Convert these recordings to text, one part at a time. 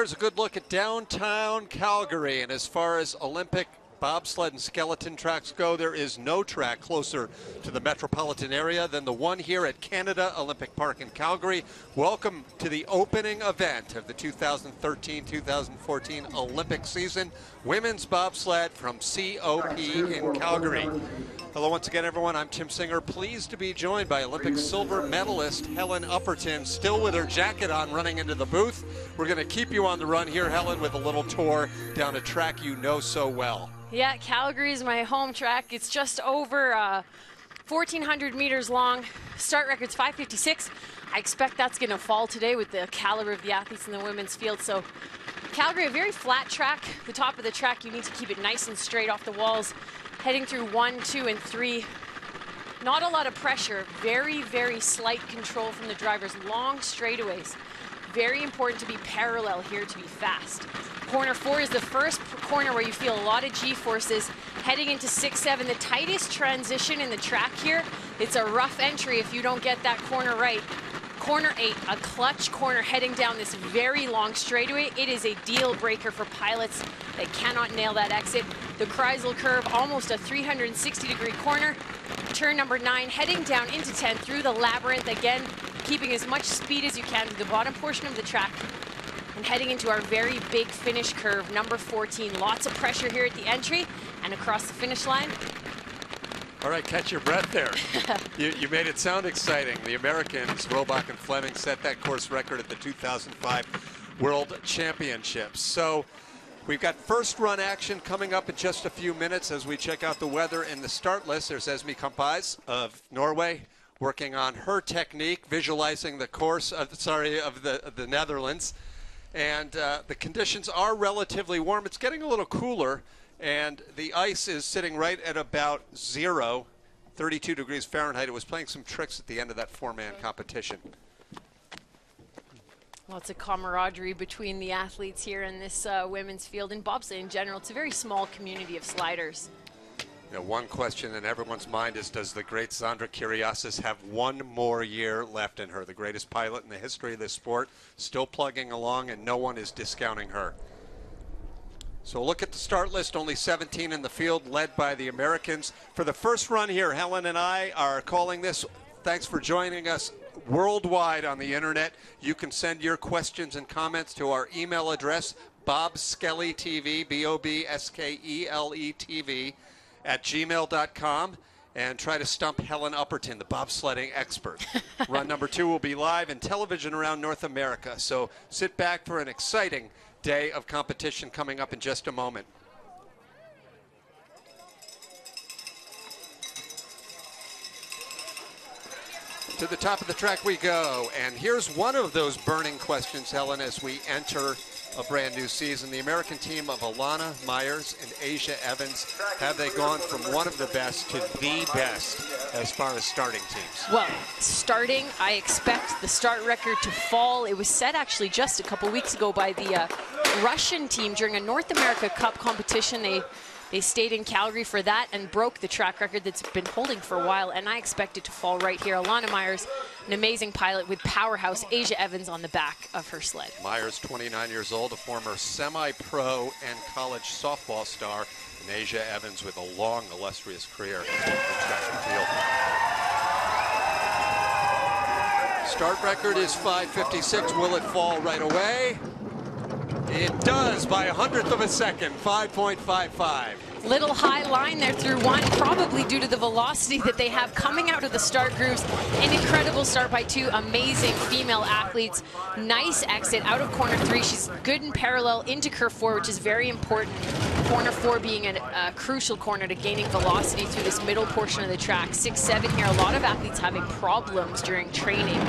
Here's a good look at downtown Calgary, and as far as Olympic bobsled and skeleton tracks go, there is no track closer to the metropolitan area than the one here at Canada Olympic Park in Calgary. Welcome to the opening event of the 2013-2014 Olympic season, women's bobsled from COP in Calgary. Hello once again, everyone. I'm Tim Singer, pleased to be joined by Olympic silver medalist Helen Upperton, still with her jacket on, running into the booth. We're going to keep you on the run here, Helen, with a little tour down a track you know so well. Yeah, Calgary is my home track. It's just over 1,400 meters long. Start record's 5:56. I expect that's going to fall today with the caliber of the athletes in the women's field. So Calgary, a very flat track. The top of the track, you need to keep it nice and straight off the walls. Heading through 1, 2, and 3. Not a lot of pressure. Very, very slight control from the drivers. Long straightaways. Very important to be parallel here to be fast. Corner 4 is the first corner where you feel a lot of G-forces. Heading into 6, 7, the tightest transition in the track here. It's a rough entry if you don't get that corner right. Corner 8, a clutch corner heading down this very long straightaway. It is a deal breaker for pilots that cannot nail that exit. The Kreisel curve, almost a 360-degree corner. Turn number 9, heading down into 10 through the labyrinth. Again, keeping as much speed as you can to the bottom portion of the track. And heading into our very big finish curve, number 14. Lots of pressure here at the entry and across the finish line. All right, catch your breath there. You made it sound exciting. The Americans, Robach and Fleming, set that course record at the 2005 World Championships. So we've got first run action coming up in just a few minutes as we check out the weather in the start list. There's Esme Kampais of Norway working on her technique, visualizing the course of the Netherlands. And the conditions are relatively warm. It's getting a little cooler. And the ice is sitting right at about 0, 32 degrees Fahrenheit. It was playing some tricks at the end of that 4-man competition. Lots of camaraderie between the athletes here in this women's field and bobsleigh in general. It's a very small community of sliders. You know, one question in everyone's mind is, does the great Sandra Kiriasis have one more year left in her? The greatest pilot in the history of this sport, still plugging along, and no one is discounting her. So look at the start list, only 17 in the field, led by the Americans. For the first run here, Helen and I are calling this. Thanks for joining us worldwide on the internet. You can send your questions and comments to our email address, bobskellytv, BOBSKELETV, @gmail.com, and try to stump Helen Upperton, the bobsledding expert. Run number 2 will be live in television around North America. So sit back for an exciting day of competition coming up in just a moment. To the top of the track we go, and here's one of those burning questions, Helen, as we enter a brand new season. The American team of Alana Myers and Asia Evans, have they gone from one of the best to the best as far as starting teams? Well, starting, I expect the start record to fall. It was set actually just a couple weeks ago by the Russian team during a North America Cup competition. They stayed in Calgary for that and broke the track record that's been holding for a while, and I expect it to fall right here. Alana Myers, an amazing pilot with powerhouse Asia Evans on the back of her sled. Myers, 29 years old, a former semi-pro and college softball star, and Asia Evans with a long, illustrious career in track and field. Start record is 5:56. Will it fall right away? It does by 100th of a second, 5.55. Little high line there through 1, probably due to the velocity that they have coming out of the start grooves. An incredible start by 2 amazing female athletes. Nice exit out of corner 3. She's good and parallel into curve 4, which is very important. Corner 4 being a crucial corner to gaining velocity through this middle portion of the track. 6, 7 here. A lot of athletes having problems during training.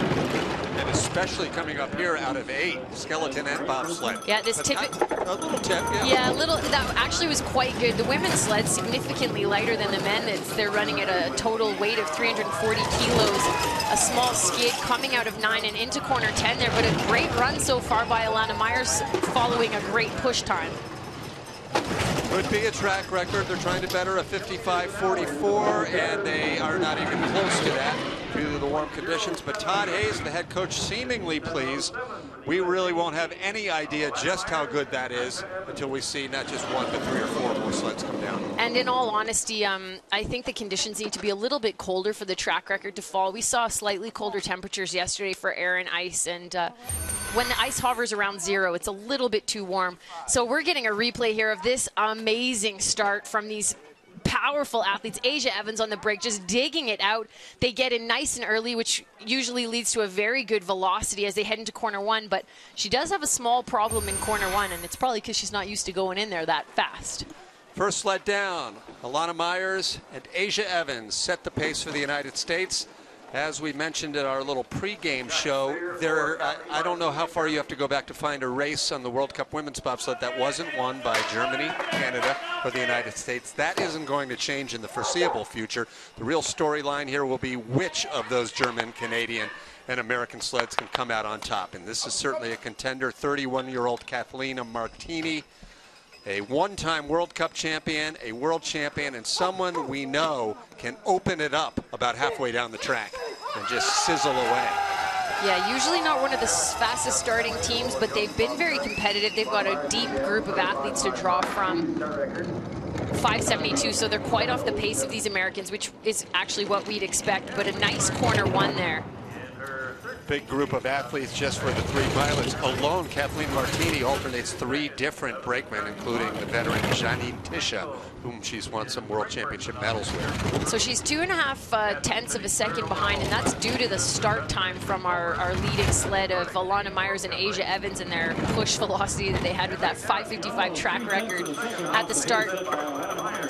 And especially coming up here out of 8, skeleton and bobsled. Yeah, this tip. A little tip, yeah. Yeah, a little. That actually was quite good. The women's sled significantly lighter than the men. They're running at a total weight of 340 kilos. A small skid coming out of 9 and into corner 10 there, but a great run so far by Alana Myers, following a great push time. Could be a track record. They're trying to better a 55.44, and they are not even close to that. due to the warm conditions. But Todd Hayes, the head coach, seemingly pleased. We really won't have any idea just how good that is until we see not just one, but 3 or 4 more sleds come down. And in all honesty, I think the conditions need to be a little bit colder for the track record to fall. We saw slightly colder temperatures yesterday for air and ice, and when the ice hovers around 0, it's a little bit too warm. So we're getting a replay here of this amazing start from these powerful athletes. Asia Evans on the break, just digging it out. They get in nice and early, which usually leads to a very good velocity as they head into corner 1, but she does have a small problem in corner 1, and it's probably because she's not used to going in there that fast. First sled down, Alana Myers and Asia Evans set the pace for the United States. As we mentioned at our little pregame show, I don't know how far you have to go back to find a race on the World Cup women's bobsled that wasn't won by Germany, Canada, or the United States. That isn't going to change in the foreseeable future. The real storyline here will be which of those German, Canadian, and American sleds can come out on top. And this is certainly a contender, 31-year-old Kathleen Martini, a one-time World Cup champion, a world champion, and someone we know can open it up about halfway down the track and just sizzle away. Yeah, usually not one of the fastest starting teams, but they've been very competitive. They've got a deep group of athletes to draw from. 572, so they're quite off the pace of these Americans, which is actually what we'd expect, but a nice corner 1 there. Big group of athletes just for the 3 pilots. Alone, Kathleen Martini alternates 3 different brakemen, including the veteran Janine Tisha, whom she's won some world championship medals with. So she's 2.5 tenths of a second behind, and that's due to the start time from our leading sled of Alana Myers and Asia Evans and their push velocity that they had with that 5:55 track record at the start.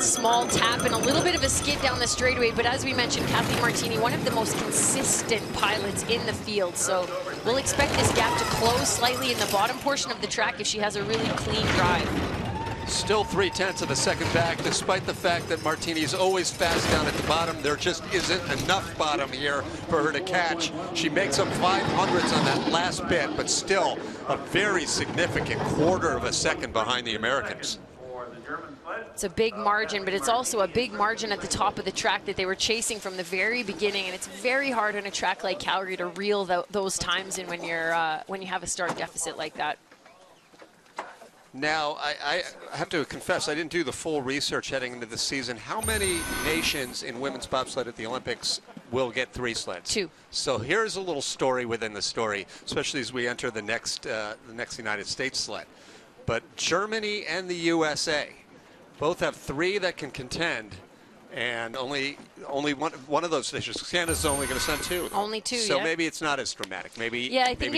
Small tap and a little bit of a skid down the straightaway, but as we mentioned, Kathleen Martini, one of the most consistent pilots in the field, so we'll expect this gap to close slightly in the bottom portion of the track if she has a really clean drive. Still 0.3 of a second back, despite the fact that Martini's always fast down at the bottom. There just isn't enough bottom here for her to catch. She makes up 500ths on that last bit, but still a very significant 1/4 of a second behind the Americans. It's a big margin, but it's also a big margin at the top of the track that they were chasing from the very beginning, and it's very hard on a track like Calgary to reel those times in when you have a start deficit like that. Now, I have to confess, I didn't do the full research heading into the season. How many nations in women's bobsled at the Olympics will get 3 sleds? 2. So here's a little story within the story, especially as we enter the next United States sled. But Germany and the USA both have 3 that can contend, and only one of those nations. Canada's only going to send 2. Only 2, so yeah. Maybe it's not as dramatic. Maybe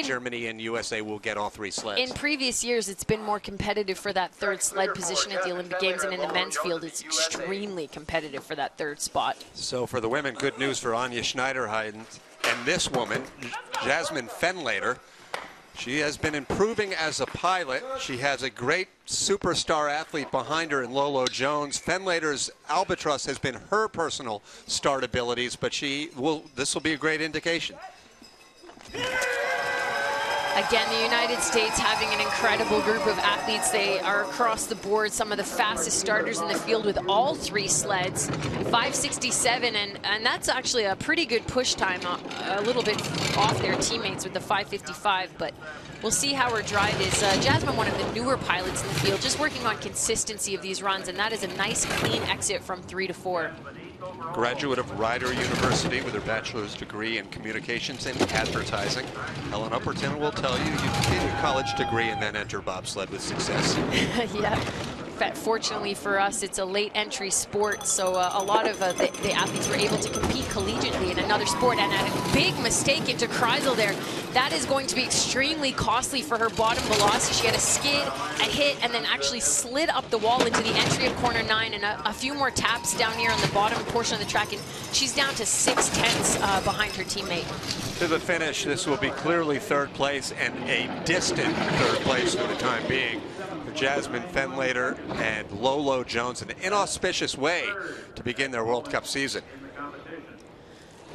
Germany and USA will get all 3 sleds. In previous years, it's been more competitive for that 3rd sled position at the Olympic Games, and in the men's field, it's extremely competitive for that 3rd spot. So for the women, good news for Anja Schneiderheiden and this woman, Jasmine Fenlater. She has been improving as a pilot. She has a great superstar athlete behind her in Lolo Jones. Fenlater's albatross has been her personal start abilities, but this will be a great indication. Again, the United States having an incredible group of athletes. They are across the board some of the fastest starters in the field with all 3 sleds. 5:67, and that's actually a pretty good push time, a little bit off their teammates with the 5:55, but we'll see how her drive is. Jasmine, one of the newer pilots in the field, just working on consistency of these runs, and that is a nice clean exit from 3 to 4. Graduate of Rider University with her bachelor's degree in communications and advertising. Helen Upperton will tell you can get a college degree and then enter bobsled with success. Yeah. Fortunately for us, it's a late entry sport, so a lot of the athletes were able to compete collegiately in another sport, and a big mistake into Kreisel there. That is going to be extremely costly for her bottom velocity. She had a skid, a hit, and then actually slid up the wall into the entry of corner 9, and a few more taps down here on the bottom portion of the track, and she's down to 6/10 behind her teammate. To the finish, this will be clearly 3rd place and a distant 3rd place for the time being. Jasmine Fenlater and Lolo Jones, an inauspicious way to begin their World Cup season.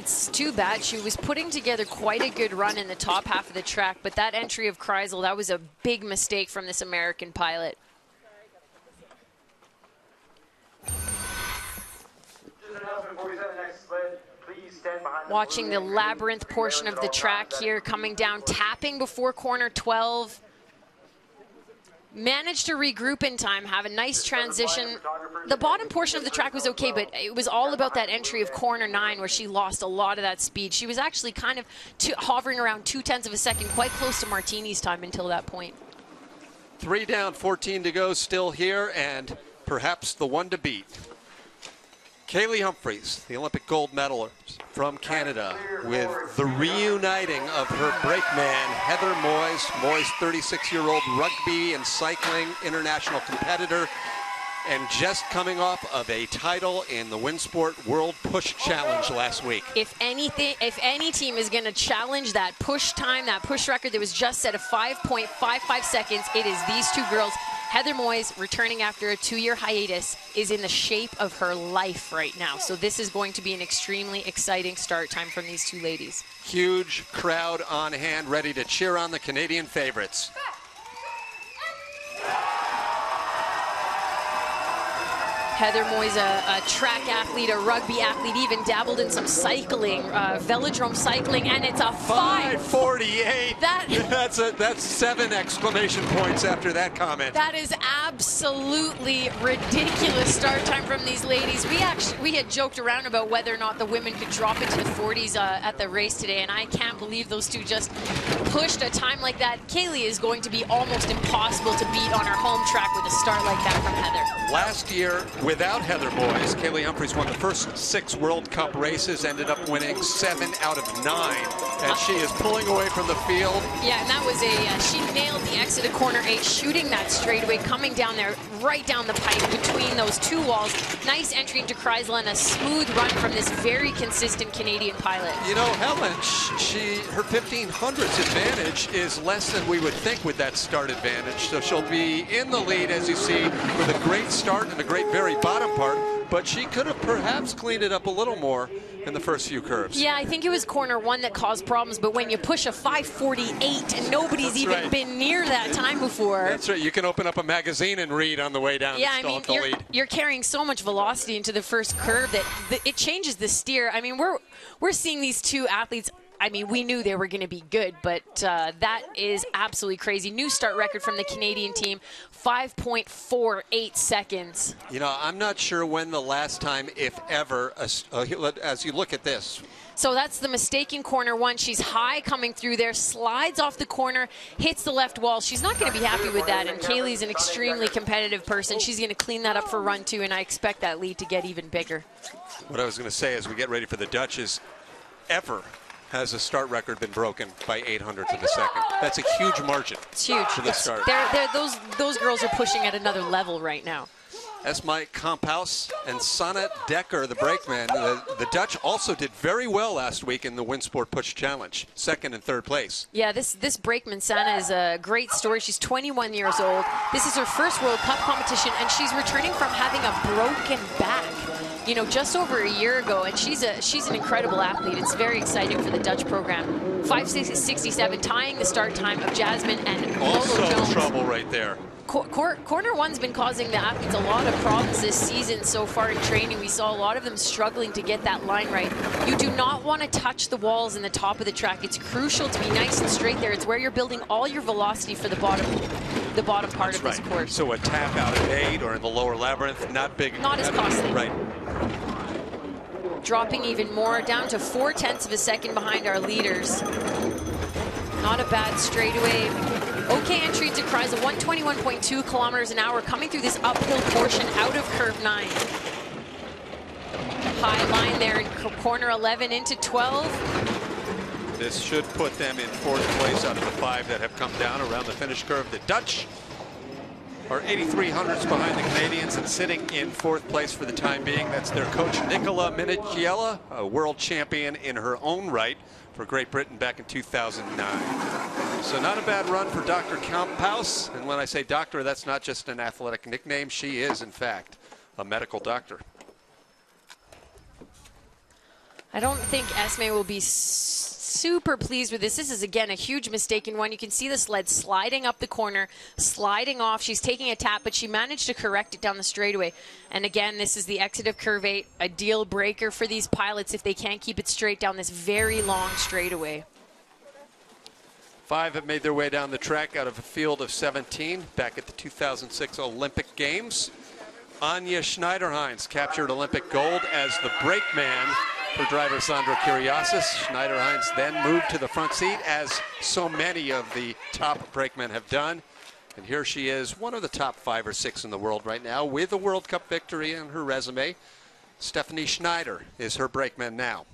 It's too bad. She was putting together quite a good run in the top half of the track, but that entry of Kreisel, that was a big mistake from this American pilot. Watching the labyrinth portion of the track here, coming down, tapping before corner 12. Managed to regroup in time, have a nice transition. The bottom portion of the track was okay, but it was all about that entry of corner 9 where she lost a lot of that speed. She was actually kind of hovering around 0.2 of a second, quite close to Martini's time until that point. 3 down, 14 to go, still here, and perhaps the one to beat. Kaylee Humphries, the Olympic gold medalist from Canada, with the reuniting of her brakeman, Heather Moyes. Moyes, 36-year-old rugby and cycling international competitor, and just coming off of a title in the Winsport World Push Challenge last week. If any team is going to challenge that push time, that push record that was just set of 5.55 seconds, it is these two girls. Heather Moyes, returning after a 2-year hiatus, is in the shape of her life right now. So this is going to be an extremely exciting start time from these two ladies. Huge crowd on hand, ready to cheer on the Canadian favorites. Heather Moyes, a track athlete, a rugby athlete, even dabbled in some cycling, velodrome cycling, and it's a 5:48. That's 7 exclamation points after that comment. That is absolutely ridiculous start time from these ladies. We had joked around about whether or not the women could drop into the 40s at the race today, and I can't believe those two just pushed a time like that. Kaylee is going to be almost impossible to beat on her home track with a start like that from Heather. Last year, without Heather Moyes, Kaylee Humphries won the first 6 World Cup races, ended up winning 7 out of 9, and she is pulling away from the field. Yeah, and that was she nailed the exit of corner 8, shooting that straightaway, coming down there, right down the pipe between those two walls. Nice entry into Kreisel and a smooth run from this very consistent Canadian pilot. You know, Helen, her 1500s advantage is less than we would think with that start advantage, so she'll be in the lead, as you see, with a great start and a great very bottom part, but she could have perhaps cleaned it up a little more in the first few curves. Yeah, I think it was corner 1 that caused problems, but when you push a 5:48 and nobody's even been near that time before. That's right. You can open up a magazine and read on the way down. Yeah, I mean, you're carrying so much velocity into the first curve that it changes the steer. I mean, we're seeing these two athletes. I mean, we knew they were going to be good, but that is absolutely crazy. New start record from the Canadian team, 5.48 seconds. You know, I'm not sure when the last time, if ever, as you look at this. So that's the mistake in corner 1. She's high coming through there, slides off the corner, hits the left wall. She's not going to be happy with that, and Kaylee's an extremely competitive person. She's going to clean that up for run 2, and I expect that lead to get even bigger. What I was going to say as we get ready for the Dutch is ever has a start record been broken by 800ths of a second. That's a huge margin. It's huge. For the start. Those girls are pushing at another level right now. Esmai Kamphuis and Sanne Dekker, the brakeman. The Dutch also did very well last week in the Winsport Push Challenge, 2nd and 3rd place. Yeah, this brakeman, Sanne, is a great story. She's 21 years old. This is her first World Cup competition, and she's returning from having a broken back, you know, just over a year ago, and she's an incredible athlete. It's very exciting for the Dutch program. 5:67, tying the start time of Jasmine and Also Lolo Jones. trouble right there. Corner 1's been causing the athletes a lot of problems this season so far in training. We saw a lot of them struggling to get that line right. You do not want to touch the walls in the top of the track. It's crucial to be nice and straight there. It's where you're building all your velocity for the bottom part of this course. So a tap out at 8 or in the lower labyrinth, not big. Not as costly. Right. Dropping even more, down to 0.4 of a second behind our leaders. Not a bad straightaway. Okay entry into Kreisel, 121.2 kilometers an hour, coming through this uphill portion out of curve 9. High line there in corner 11 into 12. This should put them in 4th place out of the 5 that have come down around the finish curve. The Dutch are 8300ths behind the Canadians and sitting in 4th place for the time being. That's their coach, Nicola Minichiella, a world champion in her own right for Great Britain back in 2009. So not a bad run for Dr. Kamphuis. And when I say doctor, that's not just an athletic nickname. She is, in fact, a medical doctor. I don't think Esme will be super pleased with this. This is, again, a huge mistaken one. You can see the sled sliding up the corner, sliding off. She's taking a tap, but she managed to correct it down the straightaway. And again, this is the exit of curve 8, a deal breaker for these pilots if they can't keep it straight down this very long straightaway. 5 have made their way down the track out of a field of 17 back at the 2006 Olympic Games. Anja Schneiderheinz captured Olympic gold as the brakeman for driver Sandra Kiriasis. Schneiderheinz then moved to the front seat, as so many of the top brakemen have done. And here she is, one of the top 5 or 6 in the world right now, with a World Cup victory in her resume. Stephanie Schneider is her brakeman now.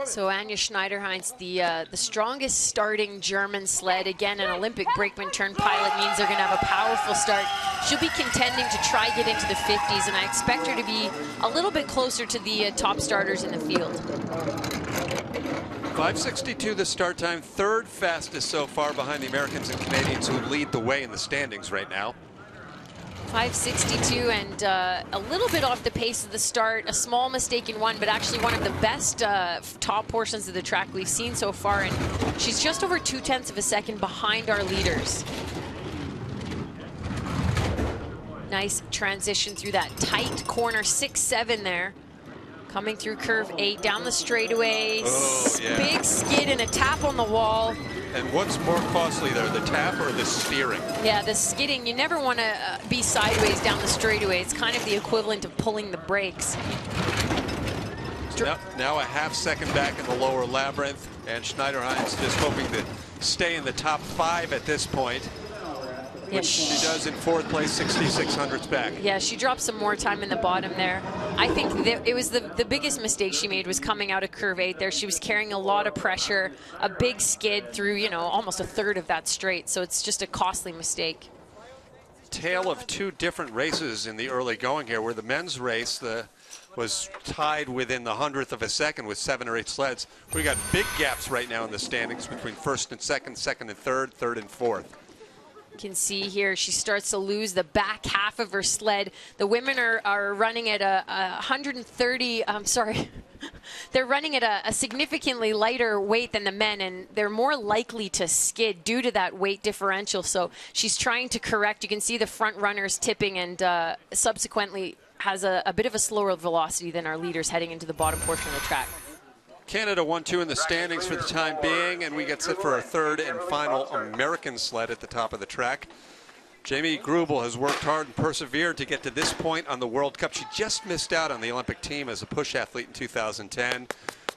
So Anja Schneiderheinz, the strongest starting German sled. Again, an Olympic brakeman turned pilot means they're going to have a powerful start. She'll be contending to try get into the 50s, and I expect her to be a little bit closer to the top starters in the field. 5:62 the start time, 3rd fastest so far behind the Americans and Canadians who lead the way in the standings right now. 5:62 and a little bit off the pace of the start, a small mistaken one, but actually one of the best top portions of the track we've seen so far, and she's just over 0.2 of a second behind our leaders. Nice transition through that tight corner, 6-7 there. Coming through curve 8, down the straightaway, big skid and a tap on the wall. And what's more costly there, the tap or the steering? Yeah, the skidding, you never want to be sideways down the straightaway. It's kind of the equivalent of pulling the brakes. Now a half second back in the lower labyrinth, and Schneiderheinz just hoping to stay in the top 5 at this point. Which she does in 4th place, 6,600s back. Yeah, she dropped some more time in the bottom there. I think that it was the biggest mistake she made was coming out of curve 8 there. She was carrying a lot of pressure, a big skid through, you know, almost 1/3 of that straight. So it's just a costly mistake. Tale of 2 different races in the early going here, where the men's race was tied within the 100th of a second with 7 or 8 sleds. We got big gaps right now in the standings between 1st and 2nd, 2nd and 3rd, 3rd and 4th. Can see here she starts to lose the back half of her sled. The women are running at a 130, they're running at a significantly lighter weight than the men, and they're more likely to skid due to that weight differential. So she's trying to correct. You can see the front runners tipping, and subsequently has a bit of a slower velocity than our leaders heading into the bottom portion of the track. Canada 1-2 in the standings for the time being, and we get set for our 3rd and final American sled at the top of the track. Jamie Grubel has worked hard and persevered to get to this point on the World Cup. She just missed out on the Olympic team as a push athlete in 2010,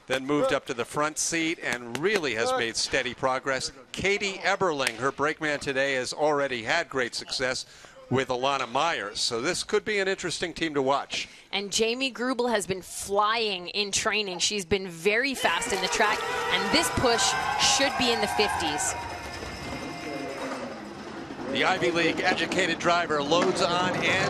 then moved up to the front seat and really has made steady progress. Katie Eberling, her brakeman today, has already had great success with Alana Myers, so this could be an interesting team to watch. And Jamie Grubel has been flying in training. She's been very fast in the track, and this push should be in the 50s. The Ivy League educated driver loads on in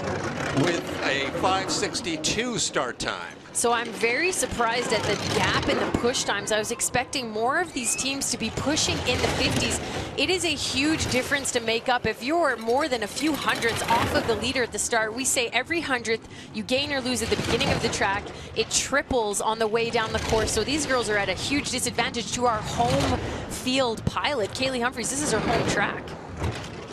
with a 5:62 start time. So I'm very surprised at the gap in the push times. I was expecting more of these teams to be pushing in the 50s. It is a huge difference to make up. If you're more than a few hundredths off of the leader at the start, we say every 100th you gain or lose at the beginning of the track, it triples on the way down the course. So these girls are at a huge disadvantage to our home field pilot, Kaylee Humphries. This is her home track.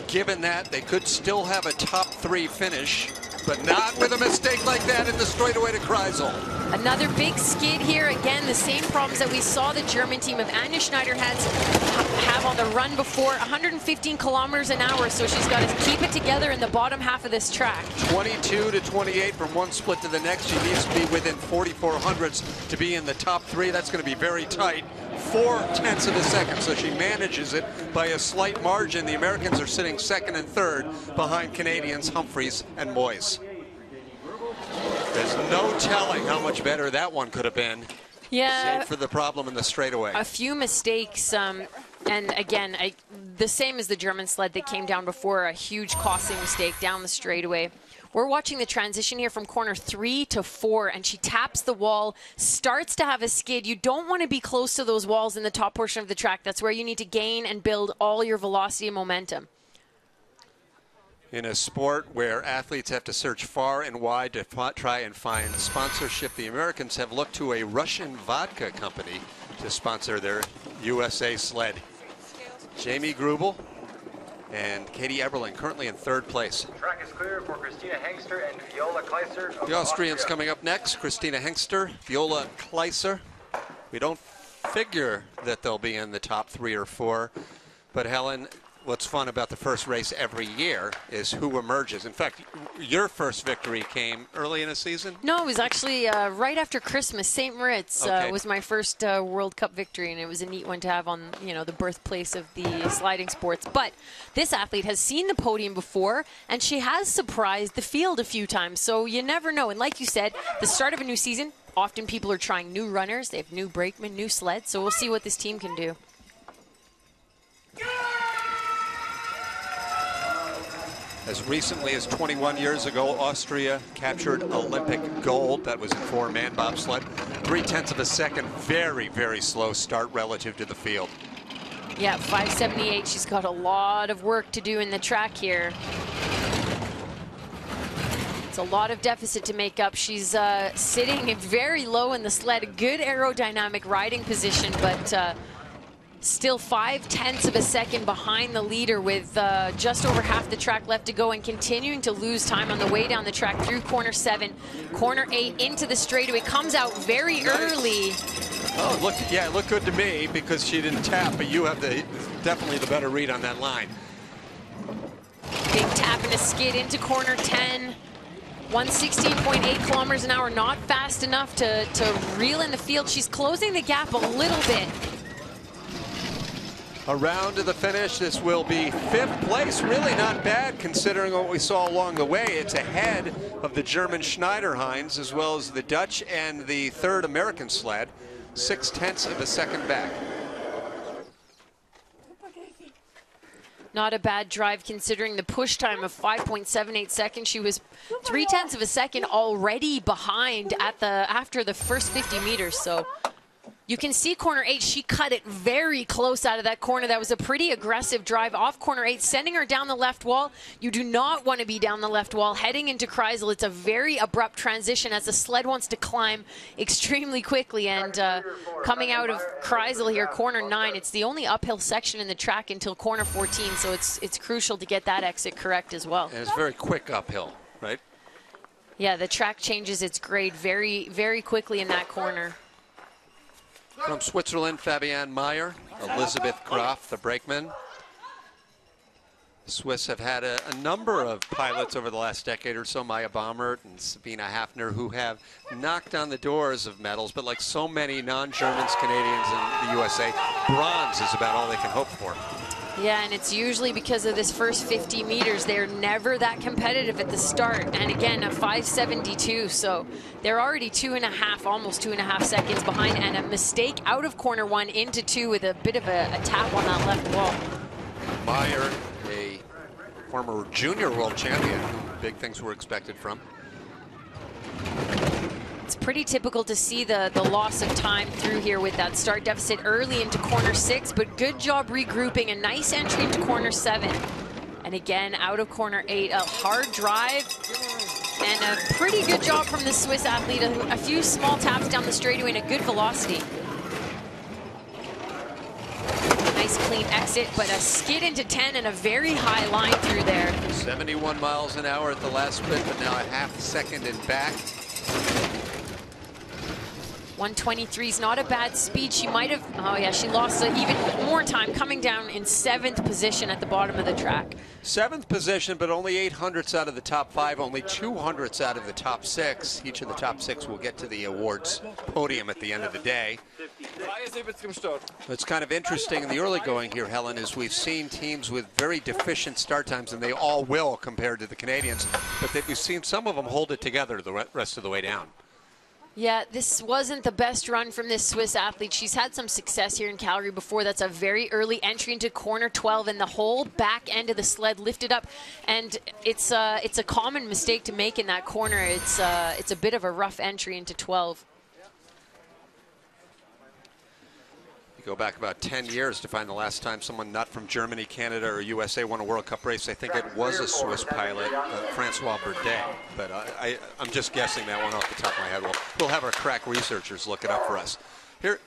Given that, they could still have a top 3 finish, but not with a mistake like that in the straightaway to Kreisel. Another big skid here. Again, the same problems that we saw the German team of Anja Schneider have on the run before, 115 kilometers an hour, so she's got to keep it together in the bottom half of this track. 22 to 28 from one split to the next. She needs to be within 44 hundredths to be in the top 3. That's going to be very tight. 0.4 of a second, so she manages it by a slight margin. The Americans are sitting 2nd and 3rd behind Canadians Humphries and Moyes. There's no telling how much better that one could have been. Yeah, save for the problem in the straightaway. A few mistakes, and again, the same as the German sled that came down before, a huge costly mistake down the straightaway. We're watching the transition here from corner 3 to 4, and she taps the wall, starts to have a skid. You don't want to be close to those walls in the top portion of the track. That's where you need to gain and build all your velocity and momentum. In a sport where athletes have to search far and wide to try and find sponsorship, the Americans have looked to a Russian vodka company to sponsor their USA sled. Jamie Grubel and Katie Eberling currently in third place. Track is clear for Christina Hengster and Viola Kleiser of The Austrians Austria. coming up next, Christina Hengster, Viola Kleiser. We don't figure that they'll be in the top 3 or 4, but Helen, what's fun about the first race every year is who emerges. In fact, your first victory came early in the season? No, it was actually right after Christmas. St. Moritz was my first World Cup victory, and it was a neat one to have on, you know, the birthplace of the sliding sports. But this athlete has seen the podium before, and she has surprised the field a few times, so you never know. And like you said, the start of a new season, often people are trying new runners. They have new brakemen, new sleds, so we'll see what this team can do. As recently as 21 years ago, Austria captured Olympic gold. That was in 4-man bobsled. 0.3 of a second. Very, very slow start relative to the field. Yeah, 5:78. She's got a lot of work to do in the track here. It's a lot of deficit to make up. She's sitting very low in the sled. A good aerodynamic riding position, but still 0.5 of a second behind the leader with just over half the track left to go, and continuing to lose time on the way down the track through corner 7, corner 8 into the straightaway. Comes out very early. Oh, look, yeah, it looked good to me because she didn't tap, but you have definitely the better read on that line. Big tap and a skid into corner 10. 116.8 kilometers an hour, not fast enough to reel in the field. She's closing the gap a little bit. Around to the finish, this will be 5th place. Really not bad considering what we saw along the way. It's ahead of the German Schneiderheinz as well as the Dutch and the 3rd American sled. 0.6 of a second back. Not a bad drive considering the push time of 5.78 seconds. She was 0.3 of a second already behind after the first 50 meters. So you can see corner 8, she cut it very close out of that corner. That was a pretty aggressive drive off corner 8, sending her down the left wall. You do not want to be down the left wall heading into Kreisel. It's a very abrupt transition as the sled wants to climb extremely quickly. And coming out of Kreisel here, corner 9, it's the only uphill section in the track until corner 14. So it's crucial to get that exit correct as well. And it's very quick uphill, right? Yeah, the track changes its grade very, very quickly in that corner. From Switzerland, Fabienne Meyer, Elizabeth Graf, the brakeman. Swiss have had a number of pilots over the last decade or so, Maya Baumert and Sabina Hafner, who have knocked on the doors of medals, but like so many non-Germans, Canadians, and the USA, bronze is about all they can hope for. Yeah, and it's usually because of this first 50 meters. They're never that competitive at the start. And again, a 5:72, so they're already 2.5, almost 2.5 seconds behind, and a mistake out of corner 1 into 2 with a bit of a tap on that left wall. Meyer, a former junior world champion, big things were expected from. It's pretty typical to see the loss of time through here with that start deficit early into corner 6, but good job regrouping. A nice entry into corner 7. And again, out of corner 8, a hard drive and a pretty good job from the Swiss athlete. A few small taps down the straightaway and a good velocity. Nice clean exit, but a skid into 10 and a very high line through there. 71 miles an hour at the last split, but now a half second and back. 123 is not a bad speed. She might have, oh yeah, she lost even more time coming down in 7th position at the bottom of the track. 7th position, but only 800ths out of the top 5, only 200ths out of the top 6. Each of the top 6 will get to the awards podium at the end of the day. What's kind of interesting in the early going here, Helen, is we've seen teams with very deficient start times, and they all will compared to the Canadians, but we've seen some of them hold it together the rest of the way down. Yeah, this wasn't the best run from this Swiss athlete. She's had some success here in Calgary before. That's a very early entry into corner 12, and the whole back end of the sled lifted up. And it's a common mistake to make in that corner. It's a bit of a rough entry into 12. You go back about 10 years to find the last time someone not from Germany, Canada, or USA won a World Cup race. I think it was a Swiss pilot, Francois Burdet, but I'm just guessing that one off the top of my head. We'll have our crack researchers look it up for us. Here,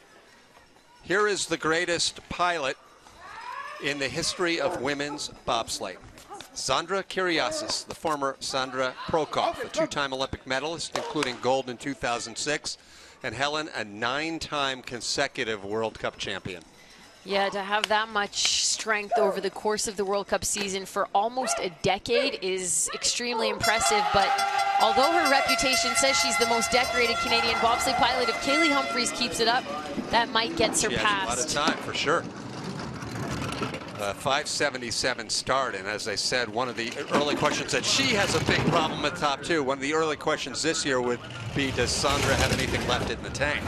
Here is the greatest pilot in the history of women's bobsleigh. Sandra Kiriasis, the former Sandra Prokop, a two-time Olympic medalist, including gold in 2006, and Helen, a 9-time consecutive World Cup champion. Yeah, to have that much strength over the course of the World Cup season for almost a decade is extremely impressive. But although her reputation says she's the most decorated Canadian bobsleigh pilot, if Kaylee Humphries keeps it up, that might get surpassed. She has a lot of time, for sure. 5:77 start, and as I said, one of the early questions that she has a big problem at top two. One of the early questions this year would be, does Sandra have anything left in the tank?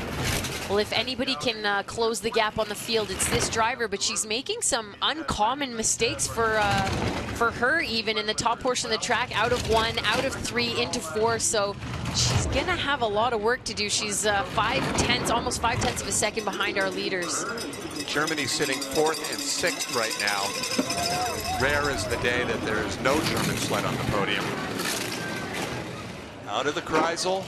Well, if anybody can close the gap on the field, it's this driver, but she's making some uncommon mistakes for her even in the top portion of the track, out of 1, out of 3, into 4, so she's going to have a lot of work to do. She's almost 5/10 of a second behind our leaders. Germany sitting 4th and 6th right now. Rare is the day that there is no German sled on the podium. Out of the Kreisel.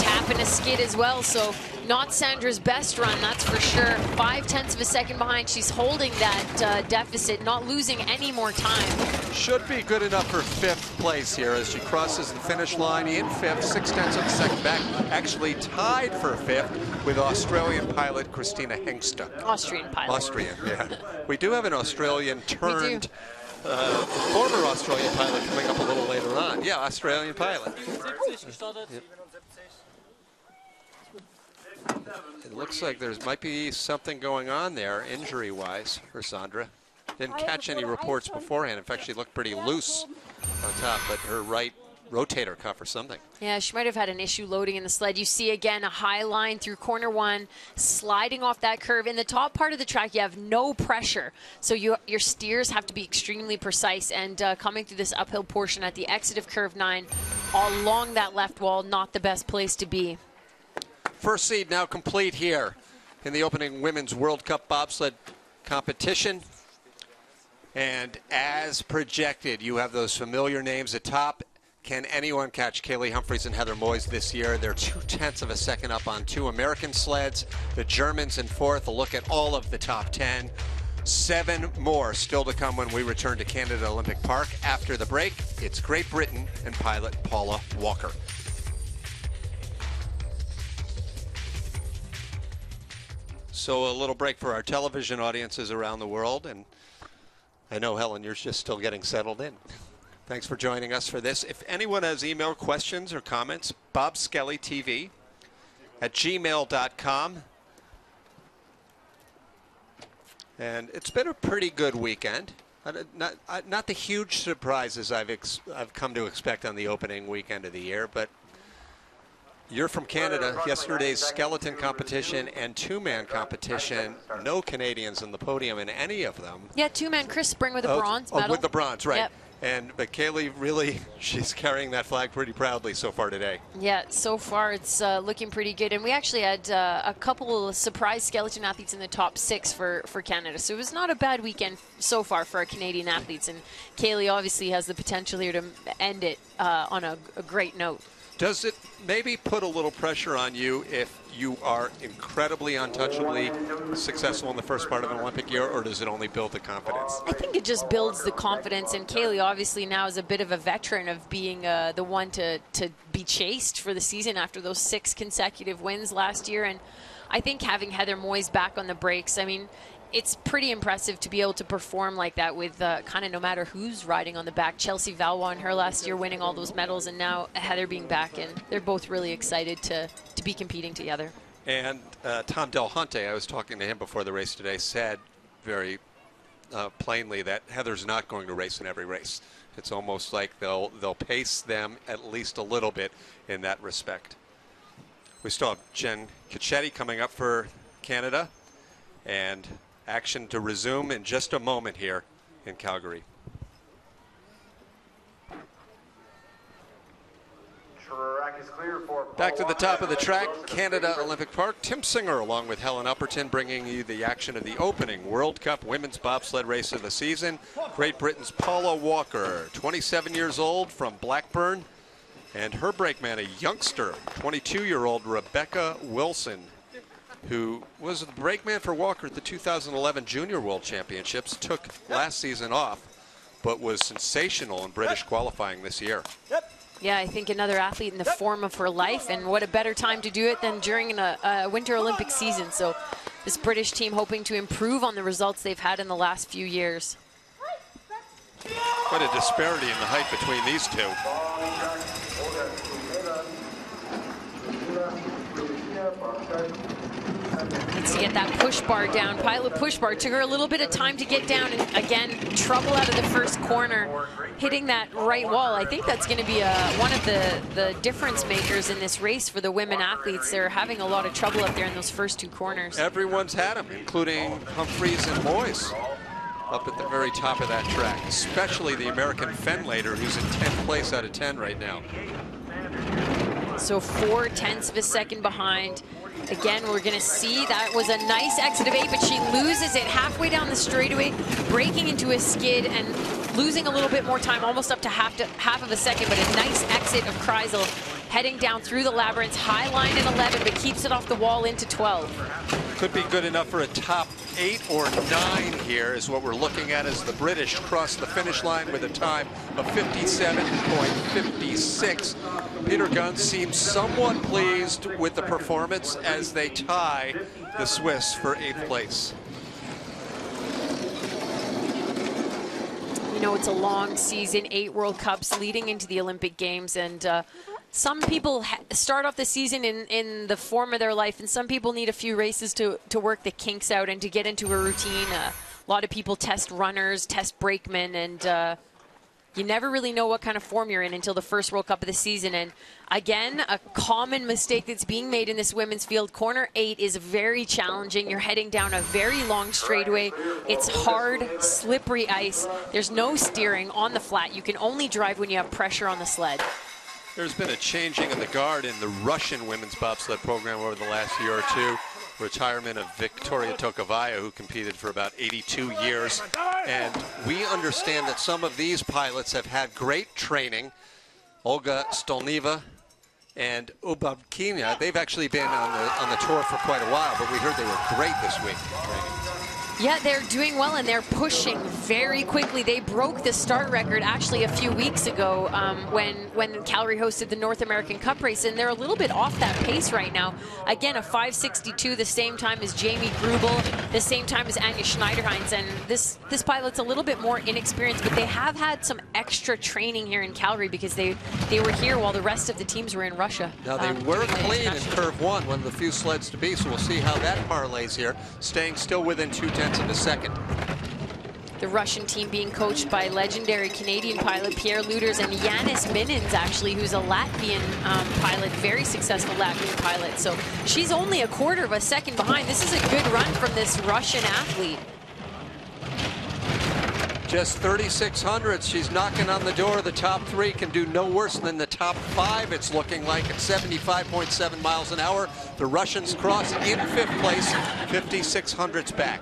Tapping a skid as well, so not Sandra's best run, that's for sure. 5/10 of a second behind. She's holding that deficit, not losing any more time. Should be good enough for 5th place here as she crosses the finish line in 5th, 6/10 of a second back. Actually tied for 5th with Australian pilot Christina Hengster. Austrian pilot. Austrian, yeah. We do have an Australian turned former Australian pilot coming up a little later on. Yeah, Australian pilot. Yep. It looks like there might be something going on there injury-wise for Sandra. Didn't catch any reports beforehand. In fact, she looked pretty loose on top, but her right rotator cuff or something. Yeah, she might have had an issue loading in the sled. You see again a high line through corner 1, sliding off that curve. In the top part of the track, you have no pressure, so your steers have to be extremely precise. And coming through this uphill portion at the exit of curve 9, along that left wall, not the best place to be. First seed now complete here in the opening Women's World Cup bobsled competition. And as projected, you have those familiar names at top. Can anyone catch Kaylee Humphries and Heather Moyes this year? They're 2/10 of a second up on 2 American sleds. The Germans in 4th. A look at all of the top 10. 7 more still to come when we return to Canada Olympic Park. After the break, it's Great Britain and pilot Paula Walker. So a little break for our television audiences around the world, and I know, Helen, you're just still getting settled in. Thanks for joining us for this. If anyone has email questions or comments, bobskellytv@gmail.com. And it's been a pretty good weekend. Not the huge surprises I've come to expect on the opening weekend of the year, but you're from Canada. Yesterday's skeleton competition and 2-man competition. No Canadians on the podium in any of them. Yeah, 2-man Chris Spring with a bronze medal. With the bronze, right. Yep. But Kaylee, really, she's carrying that flag pretty proudly so far today. Yeah, so far it's looking pretty good. And we actually had a couple of surprise skeleton athletes in the top 6 for Canada. So it was not a bad weekend so far for our Canadian athletes. And Kaylee obviously has the potential here to end it on a great note. Does it maybe put a little pressure on you if you are incredibly untouchably successful in the first part of an Olympic year, or does it only build the confidence? I think it just builds the confidence, and Kaylee obviously now is a bit of a veteran of being the one to be chased for the season after those 6 consecutive wins last year. And I think having Heather Moyes back on the brakes, I mean, it's pretty impressive to be able to perform like that with kind of no matter who's riding on the back. Chelsea Valois and her last year winning all those medals, and now Heather being back, and they're both really excited to be competing together. And Tom Del Hunte, I was talking to him before the race today, said very plainly that Heather's not going to race in every race. It's almost like they'll pace them at least a little bit in that respect. We still have Jen Cicchetti coming up for Canada, and action to resume in just a moment here in Calgary. Track is clear for Back to the top of the track, Canada Olympic Park. Tim Singer along with Helen Upperton bringing you the action of the opening World Cup women's bobsled race of the season. Great Britain's Paula Walker, 27 years old from Blackburn, and her brakeman, a youngster, 22-year-old Rebecca Wilson. who was the brakeman for Walker at the 2011 Junior World Championships, took last season off, but was sensational in British qualifying this year. Yeah, I think another athlete in the form of her life, and what a better time to do it than during a Winter Olympic season. So this British team hoping to improve on the results they've had in the last few years. Quite a disparity in the height between these two. Needs to get that push bar down. Pilot push bar. Took her a little bit of time to get down, and again, trouble out of the first corner, hitting that right wall. I think that's going to be one of the difference makers in this race for the women athletes. They're having a lot of trouble up there in those first two corners. Everyone's had them, including Humphreys and Moyes, up at the very top of that track, especially the American Fenlater, who's in 10th place out of 10 right now. So 0.4 of a second behind. Again, we're going to see that was a nice exit of 8, but she loses it halfway down the straightaway, breaking into a skid and losing a little bit more time, almost up to half of a second, but a nice exit of Kreisel, heading down through the labyrinth, high line in 11, but keeps it off the wall into 12. Could be good enough for a top 8 or 9 here, is what we're looking at as the British cross the finish line with a time of 57.56. Peter Gunn seems somewhat pleased with the performance as they tie the Swiss for 8th place. You know, it's a long season, 8 World Cups leading into the Olympic Games, and some people start off the season in the form of their life, and some people need a few races to work the kinks out and to get into a routine. A lot of people test runners, test brakemen, and you never really know what kind of form you're in until the first World Cup of the season. And again, a common mistake that's being made in this women's field. Corner 8 is very challenging. You're heading down a very long straightaway. It's hard, slippery ice. There's no steering on the flat. You can only drive when you have pressure on the sled. There's been a changing of the guard in the Russian women's bobsled program over the last year or two. Retirement of Victoria Tokovaya, who competed for about 82 years. And we understand that some of these pilots have had great training. Olga Stolneva and Ubabkina, they've actually been on the tour for quite a while, but we heard they were great this week. Yeah, they're doing well, and they're pushing very quickly. They broke the start record actually a few weeks ago when Calgary hosted the North American Cup race, and they're a little bit off that pace right now. Again, a 5:62, the same time as Jamie Grubel, the same time as Anja Schneiderheinz, and this pilot's a little bit more inexperienced, but they have had some extra training here in Calgary because they were here while the rest of the teams were in Russia. Now they were clean in Curve 1, one of the few sleds to be, so we'll see how that parlays here, staying still within 0.2 of a second. The Russian team being coached by legendary Canadian pilot Pierre Luters and Yanis Minins, actually, who's a Latvian pilot, very successful Latvian pilot. So she's only a 1/4 of a second behind. This is a good run from this Russian athlete. Just 3,600. She's knocking on the door of the top 3. Can do no worse than the top 5, it's looking like, at 75.7 miles an hour. The Russians cross in 5th place, 5,600s back.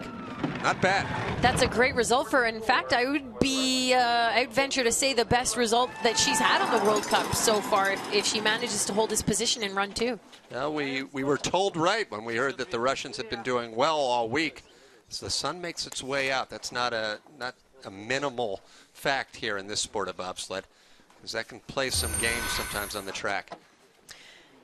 Not bad. That's a great result for her. In fact, I'd venture to say the best result that she's had on the World Cup so far if she manages to hold this position in run 2. Well, we were told right when we heard that the Russians had been doing well all week. As the sun makes its way out, that's not a minimal fact here in this sport of bobsled, because that can play some games sometimes on the track.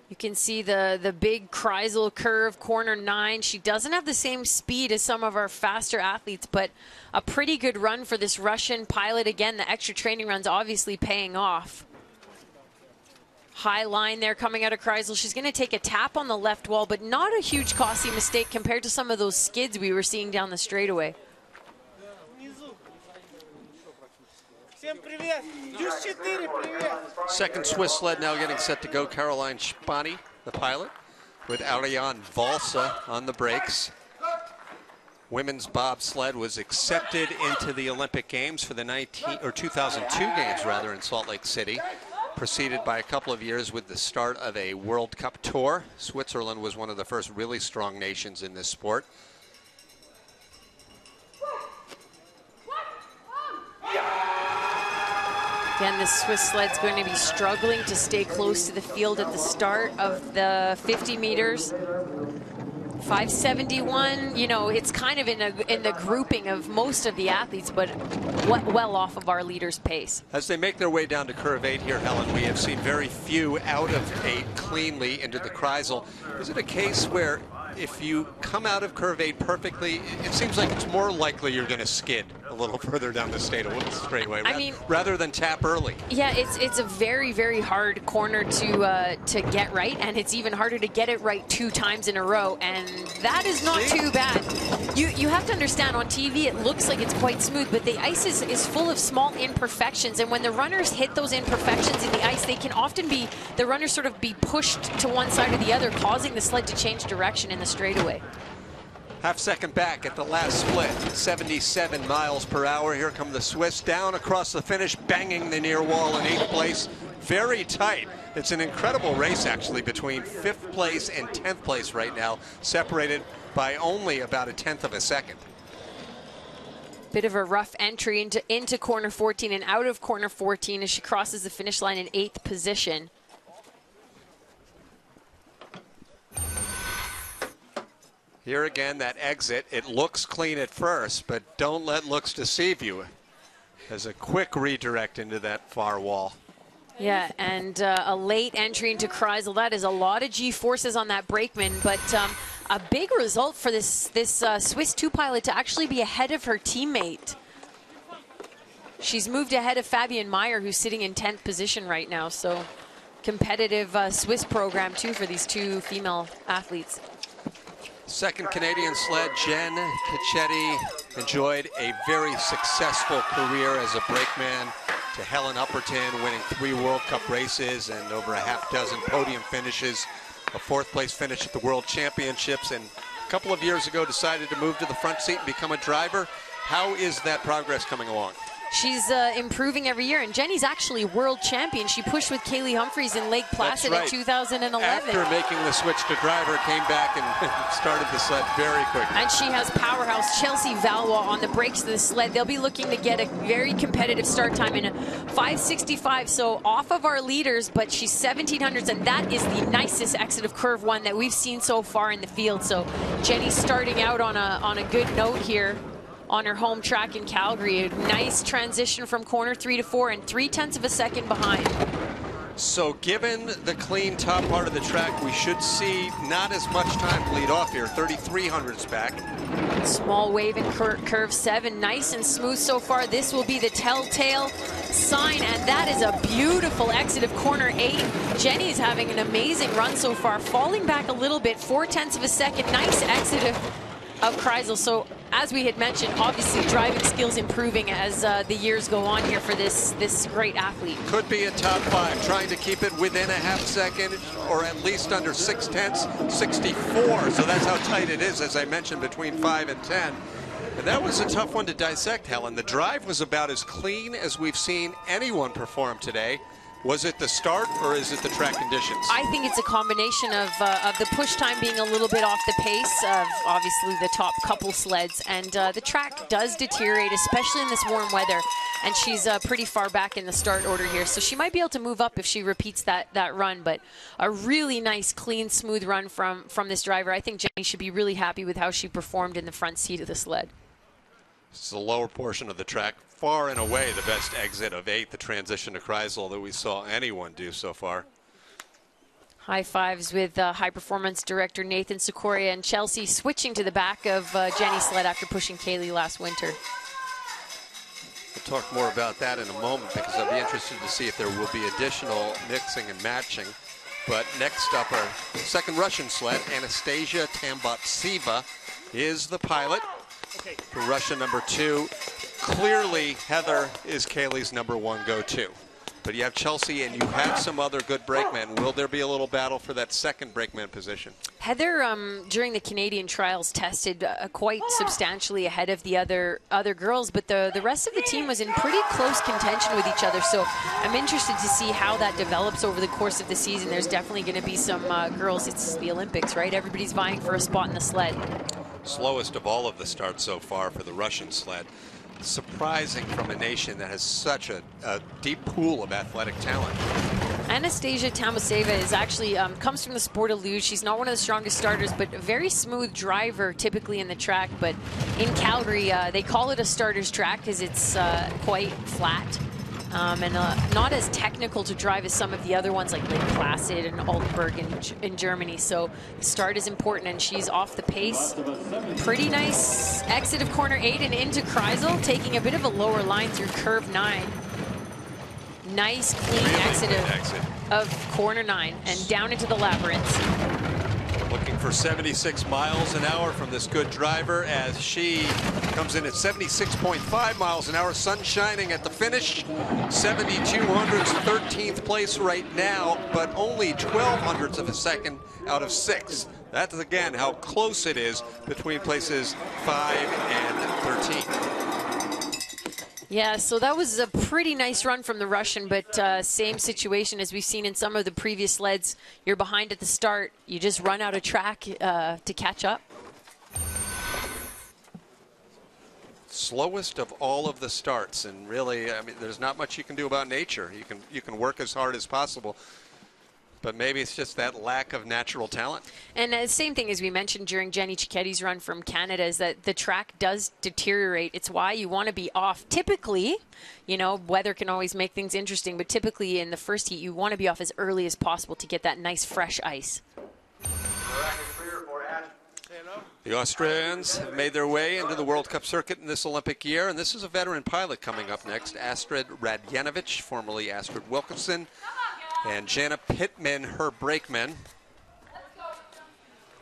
You can see the big Kreisel curve, corner 9. She doesn't have the same speed as some of our faster athletes, but a pretty good run for this Russian pilot. Again, the extra training run's obviously paying off. High line there coming out of Kreisel. She's going to take a tap on the left wall, but not a huge costly mistake compared to some of those skids we were seeing down the straightaway. Second Swiss sled now getting set to go. Caroline Spani, the pilot, with Ariane Valsa on the brakes. Women's bobsled was accepted into the Olympic Games for the 2002 Games rather in Salt Lake City, preceded by a couple of years with the start of a World Cup tour. Switzerland was one of the first really strong nations in this sport. Again, the Swiss sled's going to be struggling to stay close to the field at the start of the 50 meters. 571, you know, it's kind of in the grouping of most of the athletes, but well off of our leader's pace. As they make their way down to curve 8 here, Helen, we have seen very few out of 8 cleanly into the Kreisel. Is it a case where if you come out of curve 8 perfectly, it seems like it's more likely you're going to skid a little further down the straightaway, rather than tap early? Yeah, it's a very, very hard corner to get right, and it's even harder to get it right 2 times in a row, and that is not too bad. You have to understand, on TV it looks like it's quite smooth, but the ice is full of small imperfections, and when the runners hit those imperfections in the ice, they can often be, the runners sort of be pushed to one side or the other, causing the sled to change direction in the straightaway. Half second back at the last split, 77 miles per hour. Here come the Swiss down across the finish, banging the near wall in 8th place. Very tight. It's an incredible race, actually, between 5th place and 10th place right now, separated by only about a 1/10 of a second. Bit of a rough entry into corner 14 and out of corner 14 as she crosses the finish line in 8th position. Here again, that exit, it looks clean at first, but don't let looks deceive you. There's a quick redirect into that far wall. Yeah, and a late entry into Kreisel. That is a lot of G-forces on that brakeman, but a big result for this Swiss 2 pilot to actually be ahead of her teammate. She's moved ahead of Fabienne Meyer, who's sitting in 10th position right now, so competitive Swiss program too for these 2 female athletes. Second Canadian sled, Jen Cicchetti, enjoyed a very successful career as a brakeman, to Helen Upperton, winning 3 World Cup races and over a half-dozen podium finishes, a 4th place finish at the World Championships, and a couple of years ago decided to move to the front seat and become a driver. How is that progress coming along? She's improving every year, and Jenny's actually world champion. She pushed with Kaylee Humphreys in Lake Placid in 2011. After making the switch to driver, came back and started the sled very quickly. And she has powerhouse Chelsea Valois on the brakes of the sled. They'll be looking to get a very competitive start time in a 5:65, so off of our leaders, but she's 1700s, and that is the nicest exit of curve 1 that we've seen so far in the field. So Jenny's starting out on a good note here on her home track in Calgary. A nice transition from corner 3 to 4 and 3/10 of a second behind. So given the clean top part of the track, we should see not as much time to lead off here. 3300s back. Small wave in curve 7, nice and smooth so far. This will be the telltale sign, and that is a beautiful exit of corner 8. Jenny's having an amazing run so far, falling back a little bit, 4/10 of a second. Nice exit of Kreisel. So as we had mentioned, obviously driving skills improving as the years go on here for this great athlete. Could be a top 5, trying to keep it within a half second or at least under 6/10, 64. So that's how tight it is, as I mentioned, between 5 and 10. And that was a tough one to dissect, Helen. The drive was about as clean as we've seen anyone perform today. Was it the start, or is it the track conditions? I think it's a combination of the push time being a little bit off the pace of obviously the top couple sleds, and the track does deteriorate, especially in this warm weather, and she's pretty far back in the start order here, so she might be able to move up if she repeats that run, but a really nice, clean, smooth run from this driver. I think Jenny should be really happy with how she performed in the front seat of the sled. This is the lower portion of the track, far and away the best exit of 8, the transition to Kreisel, that we saw anyone do so far. High fives with high performance director Nathan Sikoria, and Chelsea switching to the back of Jenny's sled after pushing Kaylee last winter. We'll talk more about that in a moment, because I'll be interested to see if there will be additional mixing and matching. But next up, our second Russian sled, Anastasia Tambotseva, is the pilot. For Russia number 2. Clearly, Heather is Kaylee's number 1 go-to. But you have Chelsea and you have some other good brakemen. Will there be a little battle for that second brakeman position? Heather, during the Canadian trials, tested quite substantially ahead of the other girls, but the rest of the team was in pretty close contention with each other. So I'm interested to see how that develops over the course of the season. There's definitely going to be some girls. It's the Olympics, right? Everybody's vying for a spot in the sled. Slowest of all of the starts so far for the Russian sled. Surprising from a nation that has such a deep pool of athletic talent. Anastasia Tamaseva is actually comes from the sport of luge. She's not one of the strongest starters, but a very smooth driver typically in the track. But in Calgary, they call it a starter's track because it's quite flat and not as technical to drive as some of the other ones like Lake Placid and Altenburg in Germany. So the start is important, and she's off the pace. Pretty nice exit of corner 8 and into Kreisel, taking a bit of a lower line through curve 9. Nice, clean exit of corner 9 and down into the labyrinth. Looking for 76 miles an hour from this good driver as she comes in at 76.5 miles an hour. Sun shining at the finish. 7,200s, 13th place right now, but only 1200ths of a second out of 6. That's, again, how close it is between places 5 and 13. Yeah, so that was a pretty nice run from the Russian, but same situation as we've seen in some of the previous sleds. You're behind at the start. You just run out of track to catch up. Slowest of all of the starts, and really, I mean, there's not much you can do about nature. You can work as hard as possible, but maybe it's just that lack of natural talent. And the same thing as we mentioned during Jenny Cicchetti's run from Canada is that the track does deteriorate. It's why you want to be off. Typically, you know, weather can always make things interesting, but typically in the first heat, you want to be off as early as possible to get that nice fresh ice. The Australians have made their way into the World Cup circuit in this Olympic year, and this is a veteran pilot coming up next, Astrid Radjanovich, formerly Astrid Wilkinson, and Jana Pittman, her brakeman.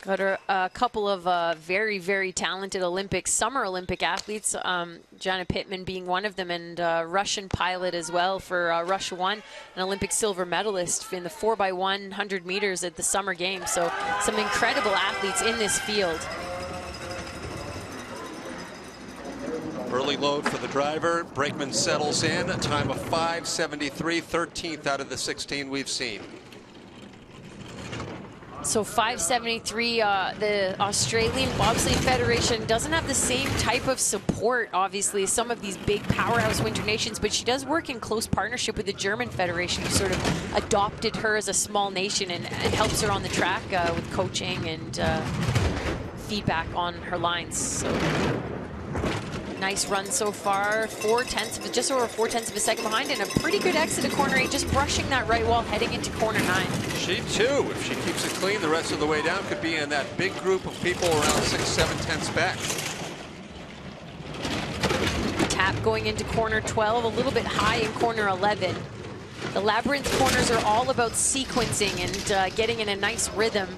Got her a couple of very, very talented Summer Olympic athletes, Jana Pittman being one of them, and Russian pilot as well for Russia 1, an Olympic silver medalist in the 4x100 meters at the Summer Games. So some incredible athletes in this field. Early load for the driver. Brakeman settles in, a time of 5:73, 13th out of the 16 we've seen. So 5:73, the Australian Bobsleigh Federation doesn't have the same type of support, obviously, as some of these big powerhouse winter nations, but she does work in close partnership with the German Federation, who sort of adopted her as a small nation and helps her on the track with coaching and feedback on her lines. So nice run so far, just over 4/10 of a second behind, and a pretty good exit of corner 8, just brushing that right wall heading into corner 9. She too, if she keeps it clean the rest of the way down, could be in that big group of people around 6, 7 tenths back. Tap going into corner 12, a little bit high in corner 11. The labyrinth corners are all about sequencing and getting in a nice rhythm.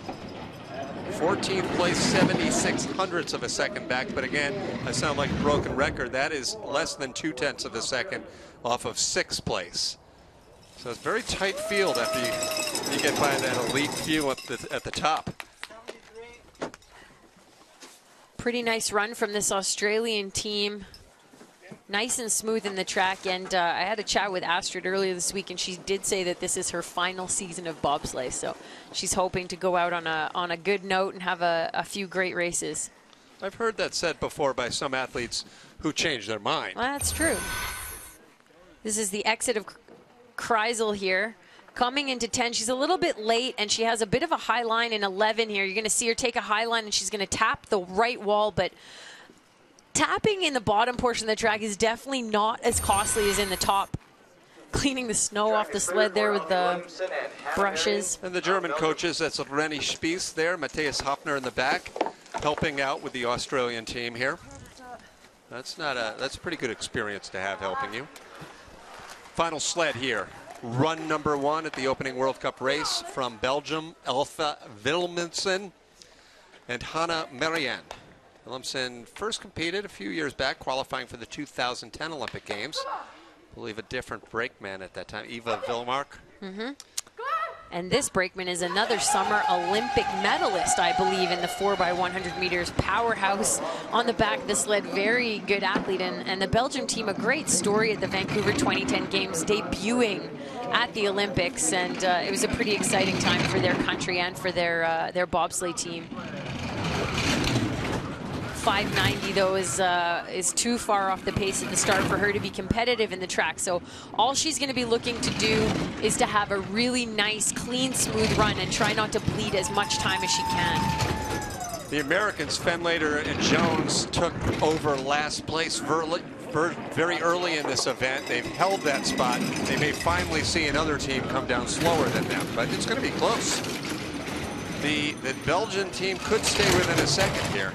14th place, 7600ths of a second back, but again, I sound like a broken record. That is less than 2/10 of a second off of 6th place. So it's a very tight field after you get by that elite few at the top. Pretty nice run from this Australian team. Nice and smooth in the track, and I had a chat with Astrid earlier this week, and she did say that this is her final season of bobsleigh, so she's hoping to go out on a good note and have a few great races. I've heard that said before by some athletes who changed their mind. Well, that's true. This is the exit of Kreisel here. Coming into 10, she's a little bit late, and she has a bit of a high line in 11 here. You're going to see her take a high line, and she's going to tap the right wall, but tapping in the bottom portion of the track is definitely not as costly as in the top. Cleaning the snow off the sled there with the brushes. And the German coaches, that's Rennie Spies there, Matthias Hoffner in the back, helping out with the Australian team here. That's a pretty good experience to have helping you. Final sled here. Run number 1 at the opening World Cup race from Belgium, Elfa Willemsen and Hanna Marianne. Willemsen first competed a few years back, qualifying for the 2010 Olympic Games. I believe a different brakeman at that time, Eva Villemark. And this brakeman is another Summer Olympic medalist, I believe, in the 4x100 meters. Powerhouse on the back of the sled, very good athlete. And the Belgium team, a great story at the Vancouver 2010 Games, debuting at the Olympics. And it was a pretty exciting time for their country and for their bobsleigh team. 5:90 though is too far off the pace at the start for her to be competitive in the track. So all she's going to be looking to do is to have a really nice, clean, smooth run and try not to bleed as much time as she can. The Americans, Fenlater and Jones, took over last place very early in this event. They've held that spot. They may finally see another team come down slower than them, but it's going to be close. The Belgian team could stay within a second here.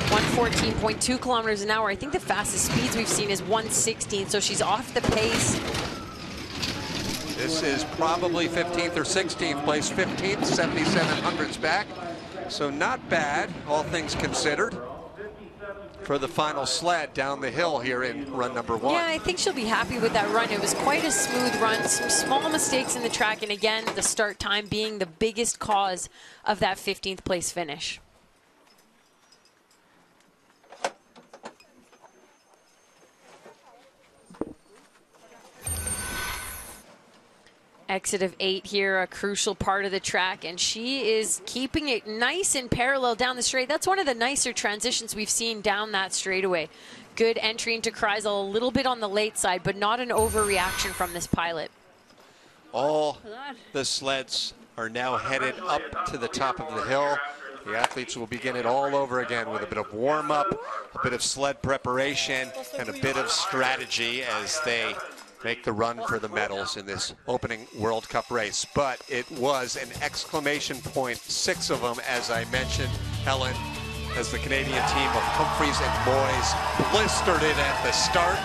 114.2 kilometers an hour. I think the fastest speeds we've seen is 116, so she's off the pace. This is probably 15th or 16th place, 15th, 7,700s back. So not bad, all things considered, for the final sled down the hill here in run number 1. Yeah, I think she'll be happy with that run. It was quite a smooth run, some small mistakes in the track, and again, the start time being the biggest cause of that 15th place finish. Exit of 8 here, a crucial part of the track, and she is keeping it nice and parallel down the straight. That's one of the nicer transitions we've seen down that straightaway. Good entry into Kreisel, a little bit on the late side, but not an overreaction from this pilot. All the sleds are now headed up to the top of the hill. The athletes will begin it all over again with a bit of warm-up, a bit of sled preparation, and a bit of strategy as they make the run for the medals in this opening World Cup race. But it was an exclamation point, 6 of them, as I mentioned, Helen, as the Canadian team of Humphreys and Moyes blistered it at the start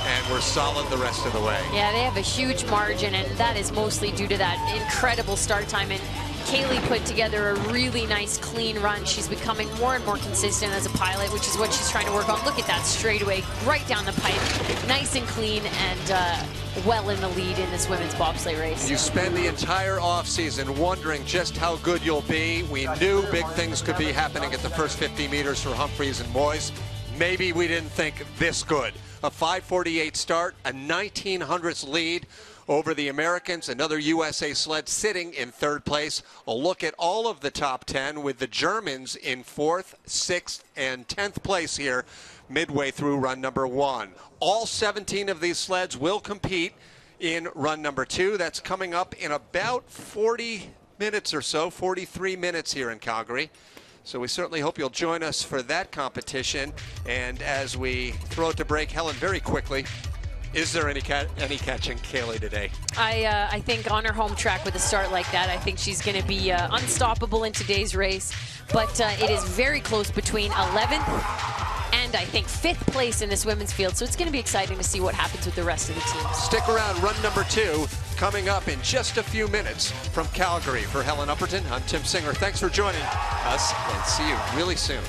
and were solid the rest of the way. Yeah, they have a huge margin, and that is mostly due to that incredible start time. And Kaylee put together a really nice, clean run. She's becoming more and more consistent as a pilot, which is what she's trying to work on. Look at that straightaway, right down the pipe, nice and clean, and well in the lead in this women's bobsleigh race. You spend the entire offseason wondering just how good you'll be. We knew big things could be happening at the first 50 meters for Humphreys and Moyes. Maybe we didn't think this good. A 5:48 start, a 1900ths lead over the Americans. Another USA sled sitting in 3rd place. A look at all of the top 10 with the Germans in 4th, 6th, and 10th place here midway through run number 1. All 17 of these sleds will compete in run number 2. That's coming up in about 40 minutes or so, 43 minutes here in Calgary. So we certainly hope you'll join us for that competition. And as we throw it to break, Helen, very quickly, is there any catching Kaylee today? I think on her home track with a start like that, I think she's going to be unstoppable in today's race. But it is very close between 11th and I think 5th place in this women's field. So it's going to be exciting to see what happens with the rest of the teams. Stick around, run number 2 coming up in just a few minutes from Calgary. For Helen Upperton, I'm Tim Singer. Thanks for joining us, and see you really soon.